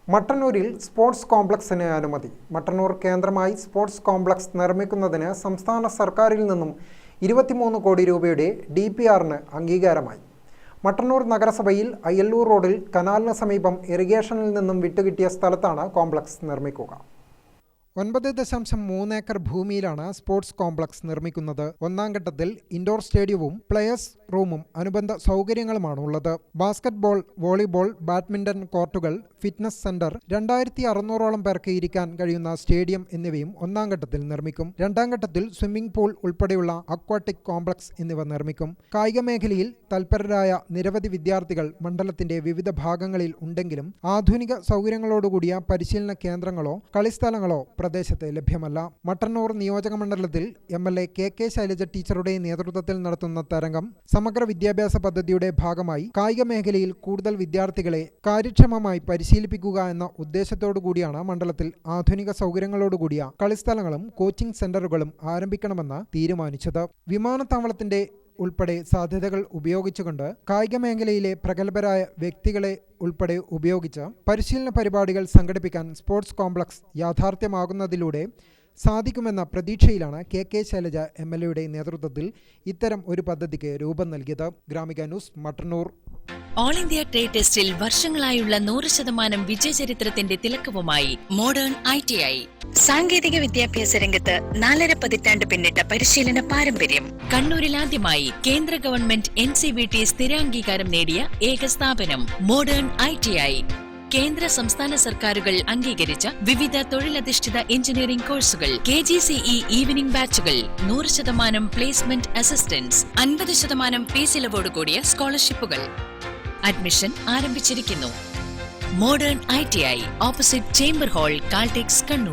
മട്ടന്നൂരിൽ സ്പോർട്സ് കോംപ്ലക്സിന് അനുമതി. മട്ടന്നൂർ കേന്ദ്രമായി സ്പോർട്സ് കോംപ്ലക്സ് നിർമ്മിക്കുന്നതിന് സംസ്ഥാന സർക്കാരിൽ നിന്നും 23 കോടി രൂപയുടെ DPRന് അംഗീകാരമായി. മട്ടന്നൂർ നഗരസഭയിൽ അയ്യല്ലൂർ റോഡിൽ കനാലിന് സമീപം ഇറിഗേഷനിൽ നിന്നും വിട്ടുകിട്ടിയ സ്ഥലത്താണ് കോംപ്ലക്സ് നിർമ്മിക്കുക. 9.3 ഏക്കർ ഭൂമിയിലാണ് സ്പോർട്സ് കോംപ്ലക്സ് നിർമ്മിക്കുന്നത്. ഒന്നാം ഘട്ടത്തിൽ ഇൻഡോർ സ്റ്റേഡിയവും പ്ലേയേഴ്സ് റൂമും അനുബന്ധ സൗകര്യങ്ങളുമാണ് ഉള്ളത്. ബാസ്കറ്റ്ബോൾ, വോളിബോൾ, ബാഡ്മിന്റൺ കോർട്ടുകൾ, ഫിറ്റ്നസ് സെന്റർ, 2600ഓളം പേർക്ക് ഇരിക്കാൻ കഴിയുന്ന സ്റ്റേഡിയം എന്നിവയും ഒന്നാം ഘട്ടത്തിൽ നിർമ്മിക്കും. രണ്ടാം ഘട്ടത്തിൽ സ്വിമ്മിംഗ് പൂൾ ഉൾപ്പെടെയുള്ള അക്വാട്ടിക് കോംപ്ലക്സ് എന്നിവ നിർമ്മിക്കും. കായിക മേഖലയിൽ തൽപരരായ നിരവധി വിദ്യാർത്ഥികൾ മണ്ഡലത്തിന്റെ വിവിധ ഭാഗങ്ങളിൽ ഉണ്ടെങ്കിലും ആധുനിക സൗകര്യങ്ങളോടുകൂടിയ പരിശീലന കേന്ദ്രങ്ങളോ കളിസ്ഥലങ്ങളോ പ്രദേശത്ത് ലഭ്യമല്ല. മട്ടന്നൂർ നിയോജക മണ്ഡലത്തിൽ MLA KK ശൈലജ ടീച്ചറുടെ നേതൃത്വത്തിൽ നടത്തുന്ന തരംഗം സമഗ്ര വിദ്യാഭ്യാസ പദ്ധതിയുടെ ഭാഗമായി കായിക മേഖലയിൽ കൂടുതൽ വിദ്യാർത്ഥികളെ കാര്യക്ഷമമായി പരിശീലിപ്പിക്കുക എന്ന ഉദ്ദേശത്തോടു കൂടിയാണ് മണ്ഡലത്തിൽ ആധുനിക സൗകര്യങ്ങളോടുകൂടിയ കളിസ്ഥലങ്ങളും കോച്ചിംഗ് സെന്ററുകളും ആരംഭിക്കണമെന്ന് തീരുമാനിച്ചത്. വിമാനത്താവളത്തിന്റെ ഉൾപ്പെടെ സാധ്യതകൾ ഉപയോഗിച്ചുകൊണ്ട് കായിക മേഖലയിലെ പ്രഗത്ഭരായ വ്യക്തികളെ ഉൾപ്പെടെ ഉപയോഗിച്ച് പരിശീലന പരിപാടികൾ സംഘടിപ്പിക്കാൻ സ്പോർട്സ് കോംപ്ലക്സ് യാഥാർത്ഥ്യമാകുന്നതിലൂടെ സാധിക്കുമെന്ന പ്രതീക്ഷയിലാണ് KK ശൈലജ MLAയുടെ നേതൃത്വത്തിൽ ഇത്തരം ഒരു പദ്ധതിക്ക് രൂപം നൽകിയത്. Gramika news, Mattannur. All India trade ടെസ്റ്റിൽ വർഷങ്ങളായുള്ള 100% വിജയചരിത്രത്തിന്റെ തിലക്കവുമായി മോഡേൺ ITI. സാങ്കേതിക വിദ്യാഭ്യാസ രംഗത്ത് 4.5 പതിറ്റാണ്ട് പിന്നിട്ട പരിശീലന പാരമ്പര്യം. കണ്ണൂരിൽ ആദ്യമായി കേന്ദ്ര ഗവൺമെന്റ് NCVT സ്ഥിരാംഗീകാരം നേടിയ ഏക സ്ഥാപനം മോഡേൺ ITI. കേന്ദ്ര സംസ്ഥാന സർക്കാരുകൾ അംഗീകരിച്ച വിവിധ തൊഴിലധിഷ്ഠിത എഞ്ചിനീയറിംഗ് കോഴ്സുകൾ, KGCE ഈവനിംഗ് ബാച്ചുകൾ, 100% പ്ലേസ്മെന്റ് അസിസ്റ്റൻസ്, 50% ഫീസ് ഇളവോടുകൂടിയ സ്കോളർഷിപ്പുകൾ. അഡ്മിഷൻ ആരംഭിച്ചിരിക്കുന്നു. Modern ITI, opposite chamber hall, Caltex, Kannur.